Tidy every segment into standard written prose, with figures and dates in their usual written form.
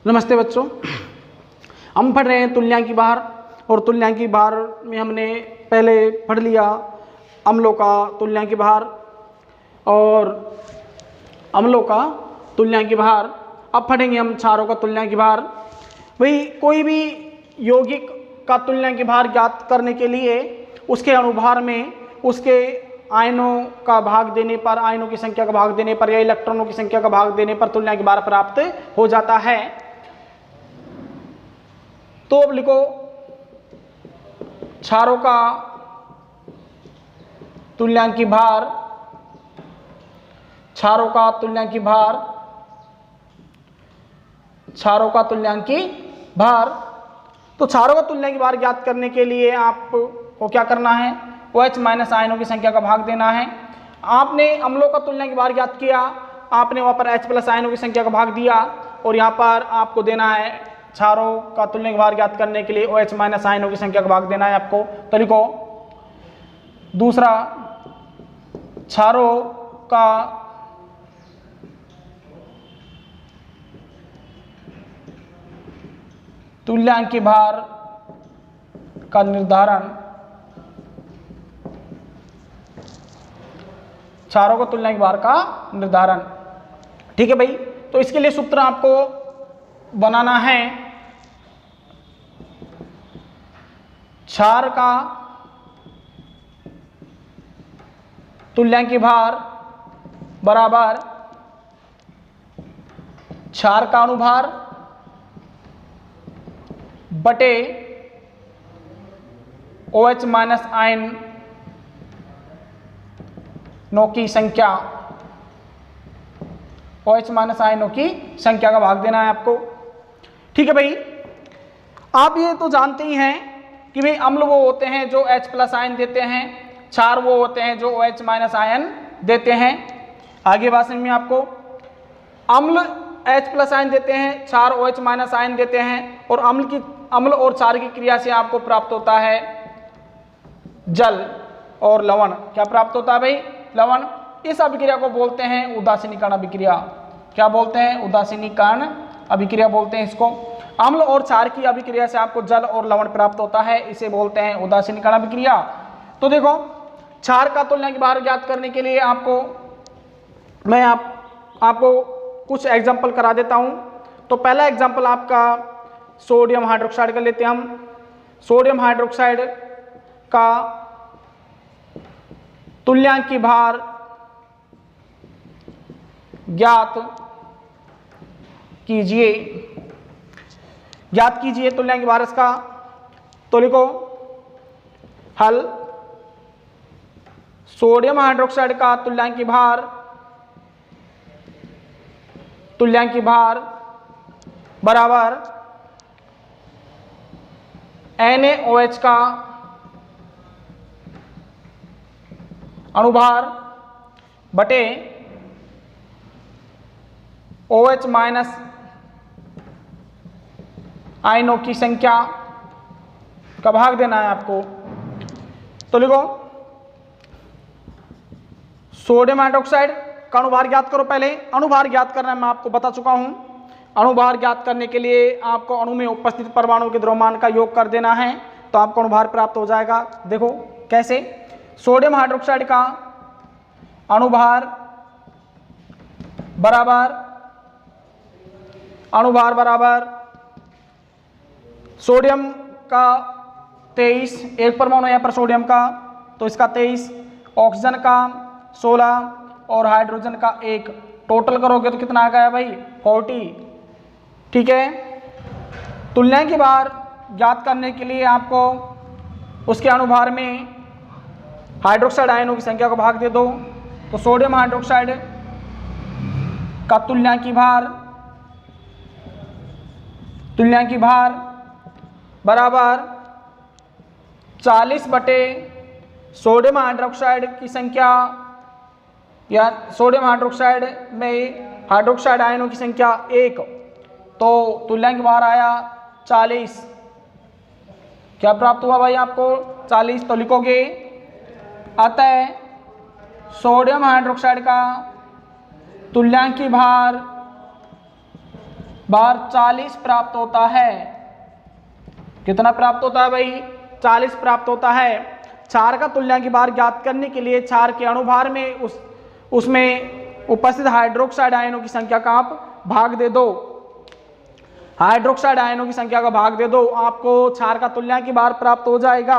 नमस्ते बच्चों, हम पढ़ रहे हैं तुल्यांकी भार। और तुल्यांकी भार में हमने पहले पढ़ लिया अम्लों का तुल्यांकी भार और अम्लों का तुल्यांकी भार। अब पढ़ेंगे हम क्षारों का तुल्यांकी भार। वही कोई भी यौगिक का तुल्यांकी भार ज्ञात करने के लिए उसके अणुभार में उसके आयनों का भाग देने पर, आयनों की संख्या का भाग देने पर या इलेक्ट्रॉनों की संख्या का भाग देने पर तुल्यांकी भार प्राप्त हो जाता है। तो अब लिखो क्षारों का तुल्यांकी भार, क्षारों का तुल्यांकी भार, क्षारों का तुल्यांकी भार। तो क्षारों का तुल्यांकी भार ज्ञात करने के लिए आपको क्या करना है? OH माइनस आयनों की संख्या का भाग देना है। आपने अम्लों का तुल्यांकी भार ज्ञात किया, आपने वहां पर H प्लस आयनों की संख्या का भाग दिया और यहाँ पर आपको देना है क्षारों का तुल्यांकी भार ज्ञात करने के लिए OH माइनस आयनों की संख्या का भाग देना है आपको। तो लिखो दूसरा, क्षारों का तुल्यांकी भार का निर्धारण, क्षारों का तुल्यांकी भार का निर्धारण। ठीक है भाई, तो इसके लिए सूत्र आपको बनाना है। क्षार का तुल्यांकी भार बराबर क्षार का अणुभार बटे OH माइनस आयनों की संख्या, OH माइनस आयनों की संख्या का भाग देना है आपको। ठीक है भाई, आप ये तो जानते ही हैं कि भाई अम्ल वो होते हैं जो H प्लस आयन देते हैं, क्षार वो होते हैं जो OH माइनस आयन देते हैं। आगे बात समझ में आपको, अम्ल H प्लस आयन देते हैं, क्षार OH माइनस आयन देते हैं और अम्ल और क्षार की क्रिया से आपको प्राप्त होता है जल और लवण। क्या प्राप्त होता है भाई? लवण। इस अभिक्रिया को बोलते हैं उदासीनीकरण अभिक्रिया। क्या बोलते हैं? उदासीनीकरण अभिक्रिया बोलते हैं इसको। अम्ल और क्षार की अभिक्रिया से आपको जल और लवण प्राप्त होता है, इसे बोलते हैं उदासीनीकरण अभिक्रिया। तो देखो, क्षार का तुल्यांकी भार ज्ञात करने के लिए मैं आपको कुछ एग्जाम्पल करा देता हूं। तो पहला एग्जाम्पल आपका सोडियम हाइड्रोक्साइड का लेते हैं हम। सोडियम हाइड्रोक्साइड का तुल्यांकी भार ज्ञात कीजिए तुल्यांकी भार इसका। तो लिखो हल, सोडियम हाइड्रोक्साइड का तुल्यांकी भार बराबर NaOH का अणुभार बटे OH माइनस आयनों की संख्या का भाग देना है आपको। तो लिखो सोडियम हाइड्रोक्साइड का अणुभार ज्ञात करो। पहले अणुभार ज्ञात करना मैं आपको बता चुका हूं। अणुभार ज्ञात करने के लिए आपको अणु में उपस्थित परमाणु के द्रव्यमान का योग कर देना है, तो आपको अणुभार प्राप्त हो जाएगा। देखो कैसे, सोडियम हाइड्रोक्साइड का अणुभार बराबर सोडियम का 23, एक परमाणु यहाँ पर सोडियम का, तो इसका 23, ऑक्सीजन का 16 और हाइड्रोजन का 1। टोटल करोगे तो कितना आ गया भाई? 40। ठीक है, तुल्यांकी भार ज्ञात करने के लिए आपको उसके अणुभार में हाइड्रोक्साइड आयनों की संख्या को भाग दे दो। तो सोडियम हाइड्रोक्साइड का तुल्यांकी भार बराबर 40 बटे सोडियम हाइड्रोक्साइड की संख्या, या सोडियम हाइड्रोक्साइड में हाइड्रोक्साइड आयनों की संख्या 1, तो तुल्यांकी भार आया 40। क्या प्राप्त हुआ भाई आपको? 40। तो लिखोगे अतः सोडियम हाइड्रोक्साइड का तुल्यांकी भार बार 40 प्राप्त होता है। कितना प्राप्त होता है भाई? 40 प्राप्त होता है। क्षार का तुल्यांक भार ज्ञात करने के लिए क्षार के अणुभार में उसमें उपस्थित हाइड्रोक्साइड आयनों की संख्या का आप भाग दे दो। हाइड्रोक्साइड आयनों की संख्या का भाग दे दो, आपको क्षार का तुल्यांक भार प्राप्त हो जाएगा।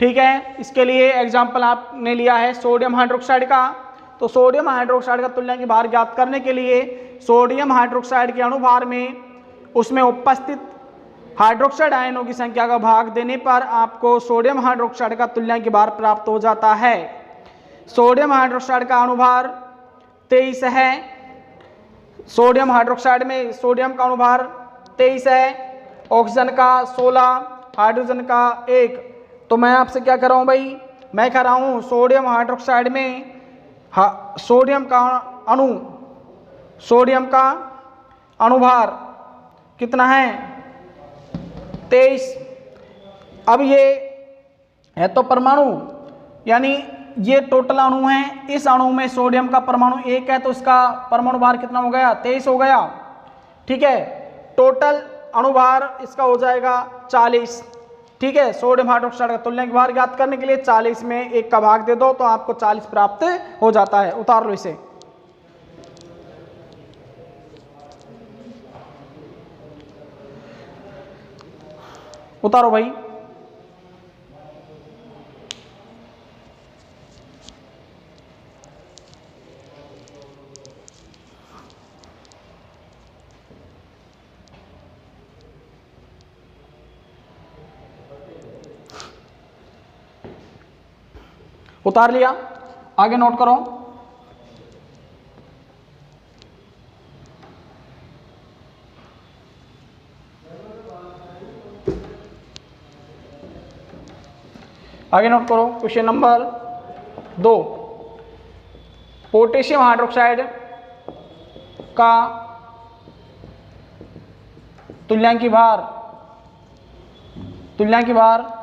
ठीक है, इसके लिए एग्जाम्पल आपने लिया है सोडियम हाइड्रोक्साइड का। तो सोडियम हाइड्रोक्साइड का तुल्यांक भार ज्ञात करने के लिए सोडियम हाइड्रोक्साइड के अणुभार में उसमें उपस्थित हाइड्रोक्साइड आयनों की संख्या का भाग देने पर आपको सोडियम हाइड्रोक्साइड का तुल्यांक भार प्राप्त हो जाता है। सोडियम हाइड्रोक्साइड का अणुभार 23 है। सोडियम हाइड्रोक्साइड में सोडियम का अणुभार 23 है, ऑक्सीजन का 16, हाइड्रोजन का 1। तो मैं आपसे क्या कर रहा हूँ भाई? मैं कह रहा हूँ सोडियम हाइड्रोक्साइड में सोडियम का अणुभार कितना है? 23। अब ये है तो परमाणु, यानी ये टोटल अणु हैं। इस अणु में सोडियम का परमाणु 1 है, तो इसका परमाणु भार कितना हो गया? 23 हो गया। ठीक है, टोटल अणुभार इसका हो जाएगा 40। ठीक है, सोडियम हाइड्रोक्साइड का तुल्यांक भार ज्ञात करने के लिए 40 में 1 का भाग दे दो तो आपको 40 प्राप्त हो जाता है। उतार लो इसे। उतारो भाई। उतार लिया, आगे नोट करो। आगे नोट करो क्वेश्चन नंबर 2। पोटेशियम हाइड्रोक्साइड का तुल्यांक भार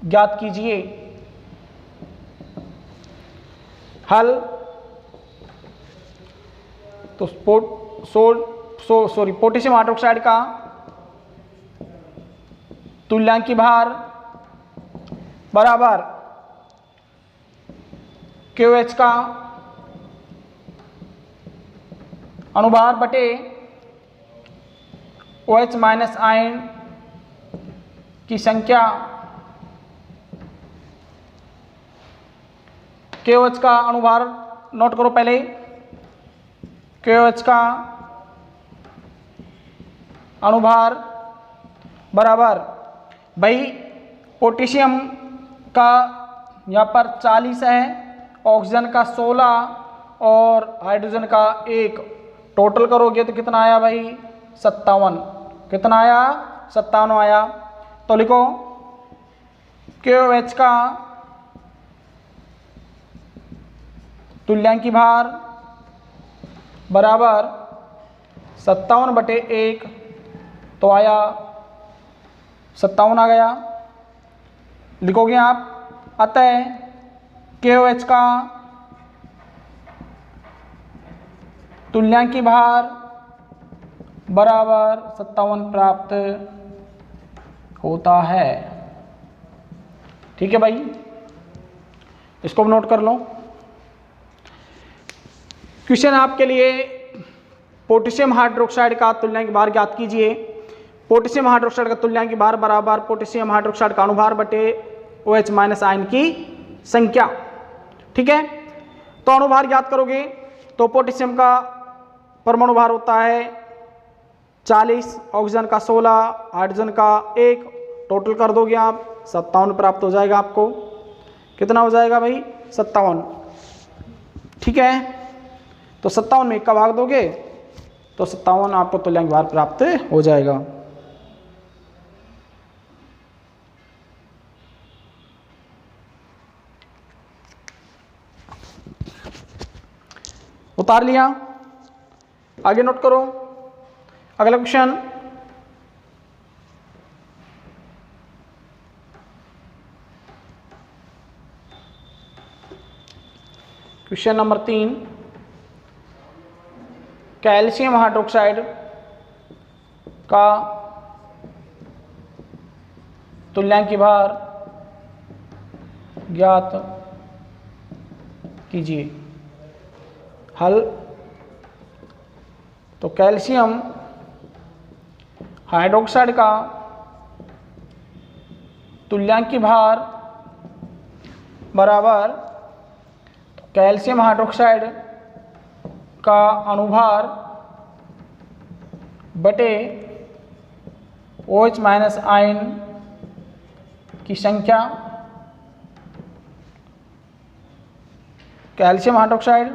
ज्ञात कीजिए। हल। तो पोटेशियम हाइड्रोक्साइड का तुल्यांक भार बराबर KOH का अणुभार बटे OH माइनस आयन की संख्या। KOH का अणुभार नोट करो पहले। KOH का अणुभार बराबर भाई पोटेशियम का यहाँ पर 40 है, ऑक्सीजन का 16 और हाइड्रोजन का 1। टोटल करोगे तो कितना आया भाई? 57। कितना आया? 57 आया। तो लिखो KOH का तुल्यांक भार बराबर 57/1, तो आया 57 आ गया। लिखोगे आप, अतः KOH का तुल्यांक भार बराबर 57 प्राप्त होता है। ठीक है भाई, इसको नोट कर लो। क्वेश्चन आपके लिए, पोटेशियम हाइड्रोक्साइड का तुल्यांक भार ज्ञात कीजिए। पोटेशियम हाइड्रोक्साइड का तुल्यांक भार बराबर पोटेशियम हाइड्रोक्साइड का अणुभार बटे OH माइनस आयन की संख्या। ठीक है, तो अणुभार ज्ञात करोगे तो पोटेशियम का परमाणु भार होता है 40, ऑक्सीजन का 16, हाइड्रोजन का 1। टोटल कर दोगे आप 57 प्राप्त हो जाएगा। आपको कितना हो जाएगा भाई? 57। ठीक है, तो 57 में 1 का भाग दोगे तो 57 आपको तुल्यांक भार प्राप्त हो जाएगा। उतार लिया, आगे नोट करो। अगला question, question number 3। Calcium hydroxide का तुल्यांकी भार ज्ञात कीजिए। हल। तो कैल्शियम हाइड्रोक्साइड का तुल्यांकी भार बराबर कैल्शियम हाइड्रोक्साइड का अणुभार बटे OH माइनस आयन की संख्या। कैल्शियम हाइड्रोक्साइड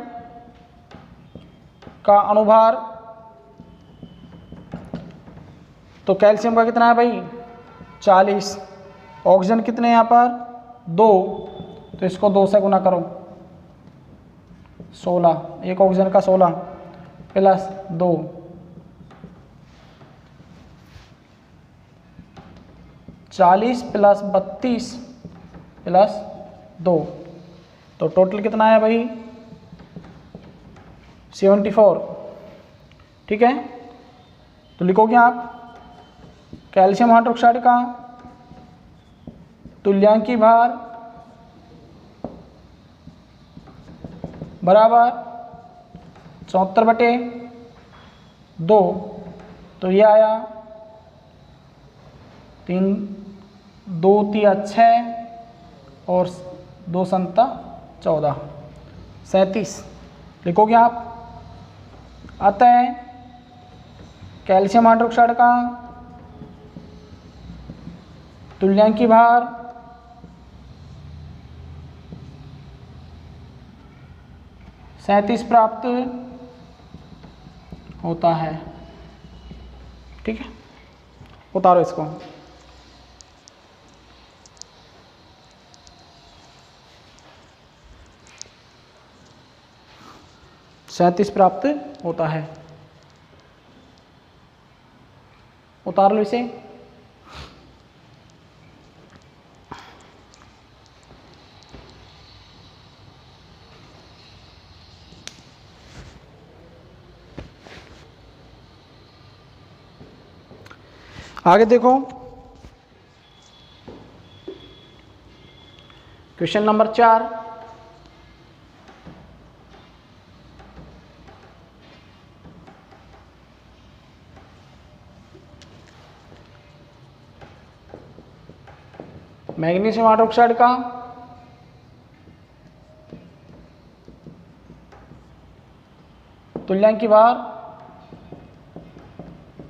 का अणुभार, तो कैल्शियम का कितना है भाई 40, ऑक्सीजन कितने यहाँ पर 2, तो इसको 2 से गुना करो 16, एक ऑक्सीजन का 16 प्लस 2, चालीस प्लस 32 प्लस 2, तो टोटल कितना है भाई 74। ठीक है, तो लिखोगे आप कैल्शियम हाइड्रोक्साइड का तुल्यांकी भार बराबर 74/2, तो ये आया 3 2 3 6 और 2 7 14 37 लिखोगे आप। अतः कैल्शियम हाइड्रोक्साइड का तुल्यांकी भार सैंतीस प्राप्त होता है। ठीक है, उतारो इसको। सैंतीस प्राप्त होता है, उतार लो इसे। आगे देखो क्वेश्चन नंबर 4। मैग्नीशियम हाइड्रोक्साइड का तुल्यांकी भार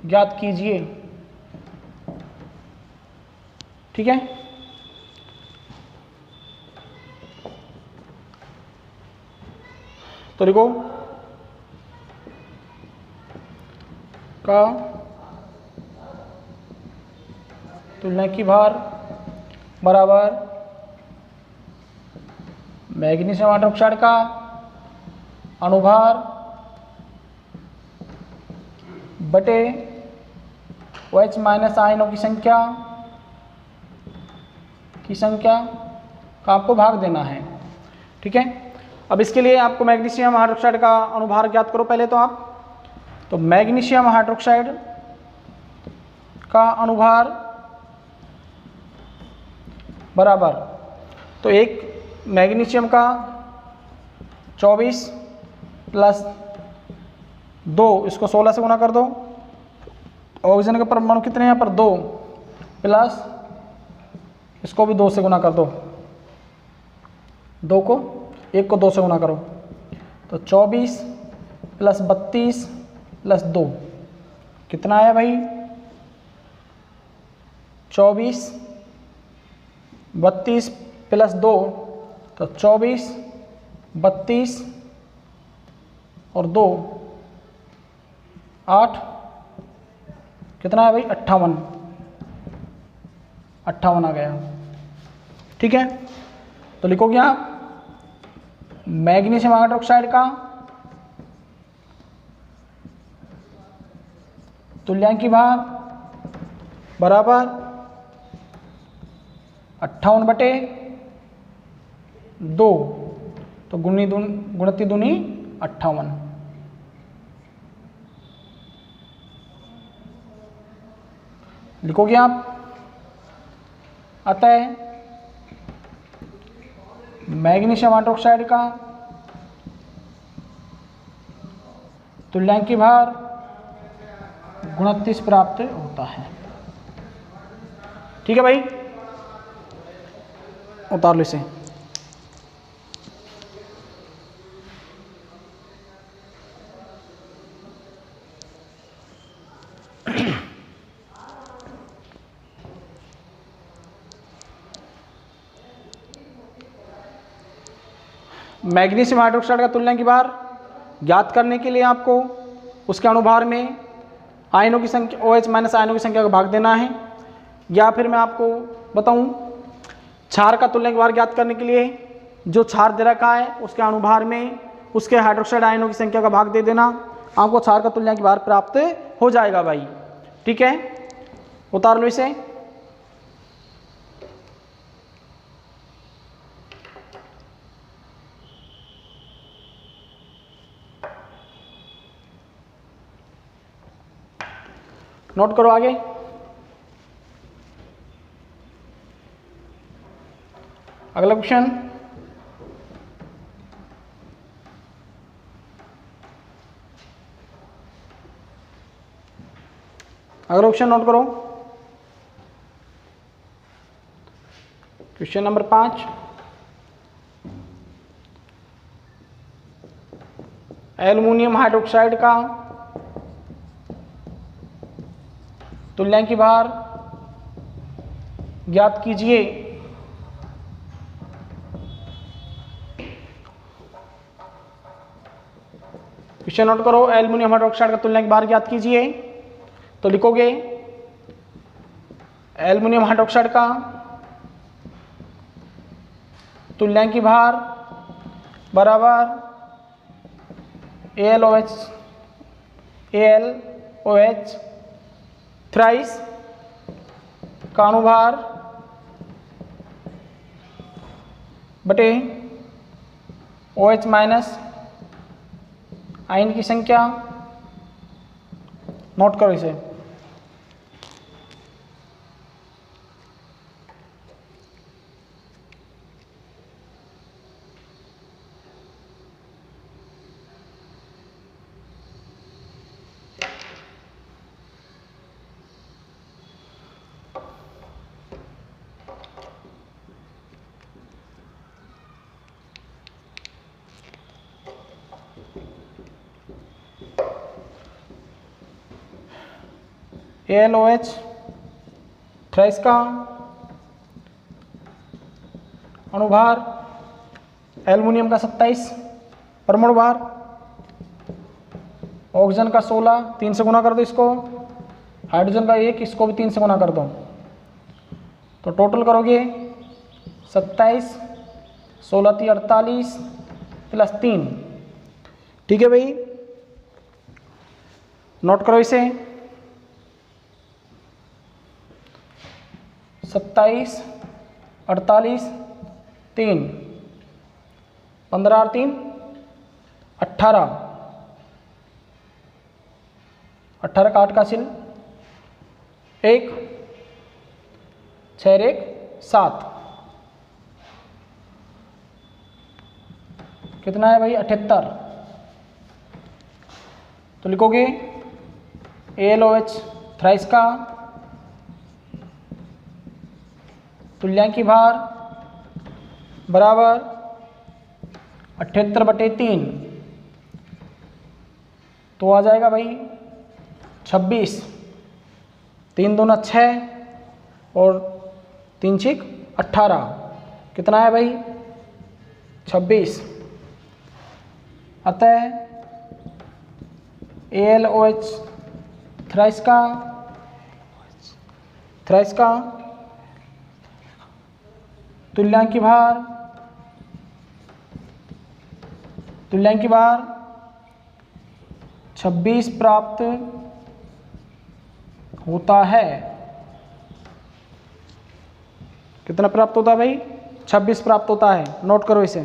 ज्ञात कीजिए। ठीक है, तो देखो का तुल्यांकी भार बराबर मैग्नीशियम हाइड्रोक्साइड का अणुभार बटे OH माइनस आयनों की संख्या का आपको भाग देना है। ठीक है, अब इसके लिए आपको मैग्नीशियम हाइड्रोक्साइड का अणुभार ज्ञात करो पहले तो आप। तो मैग्नीशियम हाइड्रोक्साइड का अणुभार बराबर, तो एक मैग्नीशियम का 24 प्लस 2, इसको 16 से गुना कर दो। ऑक्सीजन के परमाणु कितने हैं यहाँ पर 2, प्लस इसको भी 2 से गुना कर दो, 2 को 1 को 2 से गुना करो, तो 24 प्लस 32 प्लस 2 कितना आया भाई 24, 32 प्लस 2, तो 24, 32 और 2 8, कितना है भाई 58 आ गया। ठीक है, तो लिखोगे आप मैग्नीशियम हाइड्रोक्साइड का तुल्यांकी भार बराबर 58/2, तो गुणती दूनी 58। लिखोगे आप। अतः मैग्नीशियम हाइड्रोक्साइड का तुल्यांकी भार 29 प्राप्त होता है। ठीक है भाई, उतार लो इसे। मैग्नीशियम हाइड्रोक्साइड का तुल्यांकी भार ज्ञात करने के लिए आपको उसके अणुभार में आयनों की संख्या OH माइनस आयनों की संख्या का भाग देना है, या फिर मैं आपको बताऊं क्षार का तुल्यांकी भार ज्ञात करने के लिए जो क्षार दे रखा है उसके अणुभार में उसके हाइड्रोक्साइड आयनों की संख्या का भाग दे देना, आपको क्षार का तुल्यांकी भार प्राप्त हो जाएगा भाई। ठीक है, उतार लो इसे। नोट करो आगे। अगला क्वेश्चन, अगला क्वेश्चन नोट करो। क्वेश्चन नंबर 5, एल्युमिनियम हाइड्रोक्साइड का तुल्यांकी भार ज्ञात कीजिए। क्वेश्चन नोट करो, एल्युमिनियम हाइड्रोक्साइड का तुल्यांकी भार ज्ञात कीजिए। तो लिखोगे एल्युमिनियम हाइड्रोक्साइड का तुल्यांकी भार बराबर AlOH थ्राइस का अणुभार बटे OH माइनस आयन की संख्या। नोट करो इसे। AlOH थ्राइस का अणुभार, एल्युमिनियम का 27 परमाणु भार, ऑक्सीजन का 16, 3 से गुना कर दो इसको, हाइड्रोजन का 1, इसको भी 3 से गुना कर दो, तो टोटल करोगे 27, 16 × 48 प्लस 3। ठीक है भाई, नोट करो इसे। 27, 48, 3, 15 और 3 18, 18 का 8 का सिल 1, 6 और 1 7, कितना है भाई 78। तो लिखोगे AlOH थ्राइस का तुल्यांकी भार बराबर 78/3, तो आ जाएगा भाई 26, 3 दूना 6 और 3 छिक 18, कितना है भाई 26। अतः AlOH थ्राइस का तुल्यांकी भार 26 प्राप्त होता है। कितना प्राप्त होता है भाई 26 प्राप्त होता है। नोट करो इसे।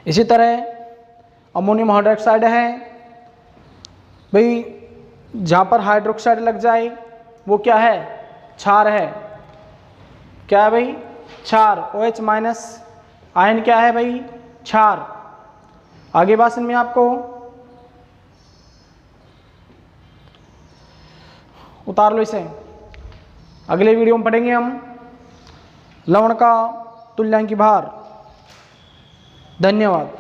इसी तरह अमोनियम हाइड्रोक्साइड है भाई, जहाँ पर हाइड्रोक्साइड लग जाए वो क्या है, क्षार है। क्या है भाई, क्षार। OH माइनस आयन क्या है भाई, क्षार। आगे भाषण में आपको उतार लो इसे। अगले वीडियो में पढ़ेंगे हम लवण का तुल्यांकी भार। धन्यवाद।